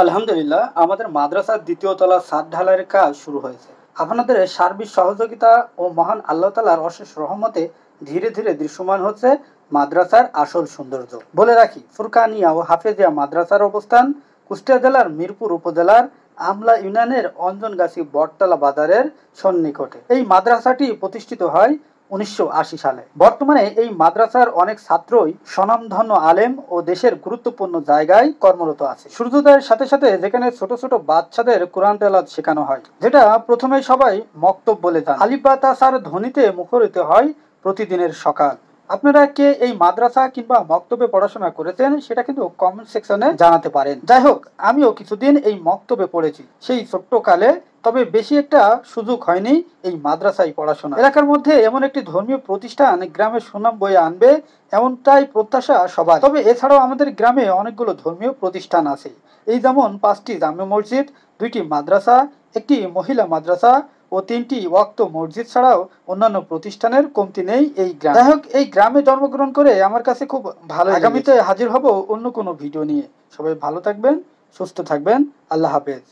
আলহামদুলিল্লাহ, আমাদের মাদ্রাসার দ্বিতীয় তলা ছাদ ঢালাইয়ের কাজ শুরু হয়েছে। আপনাদের সার্বিক সহযোগিতা ও মহান আল্লাহ তাআলার অশেষ রহমতে ধীরে ধীরে দৃশ্যমান হচ্ছে মাদ্রাসার আসল সৌন্দর্য। বলে রাখি, ফুরকানিয়া ও হাফেজিয়া মাদ্রাসার অবস্থান কুষ্টিয়া জেলার মিরপুর উপজেলার আমলা ইউনিয়নের অঞ্জনগাছি বটতলা বাজারের সন্নিকটে। এই মাদ্রাসাটি প্রতিষ্ঠিত হয় 1980 সালে। বর্তমানে এই মাদ্রাসার অনেক ছাত্রই স্বনামধন্য আলেম ও দেশের গুরুত্বপূর্ণ জায়গায় কর্মরত আছে। সূর্যোদয়ের সাথে সাথে যেখানে ছোট ছোট বাচ্চাদের কোরআন তেলাওয়াত শেখানো হয়, যেটা প্রথমে সবাই মক্তব বলে যান, আলিফ বা তা সার ধ্বনিতে মুখরিত হয় প্রতিদিনের সকাল। আপনারা কে এই মাদ্রাসা কিংবা মক্তবে পড়াশোনা করেছেন সেটা কিন্তু কমেন্ট সেকশনে জানাতে পারেন। যাই হোক, আমিও কিছুদিন এই মক্তবে পড়েছি সেই ছোট্ট কালে, তবে বেশি একটা সুযোগ হয়নি এই মাদ্রাসায় পড়াশোনা। এলাকার মধ্যে এমন একটি ধর্মীয় প্রতিষ্ঠান গ্রামের সুনাম বয়ে আনবে এমনটাই প্রত্যাশা সবার। তবে এছাড়াও আমাদের গ্রামে অনেকগুলো ধর্মীয় প্রতিষ্ঠান আছে। এই যেমন 5টি জামে মসজিদ, 2টি মাদ্রাসা, একটি মহিলা মাদ্রাসা ও 3টি ওয়াক্ত মসজিদ ছাড়াও অন্যান্য প্রতিষ্ঠানের কমতি নেই এই গ্রামে। যাই হোক, এই গ্রামে জন্মগ্রহণ করে আমার কাছে খুব ভালো। আগামীতে হাজির হব অন্য কোনো ভিডিও নিয়ে। সবাই ভালো থাকবেন, সুস্থ থাকবেন। আল্লাহ হাফেজ।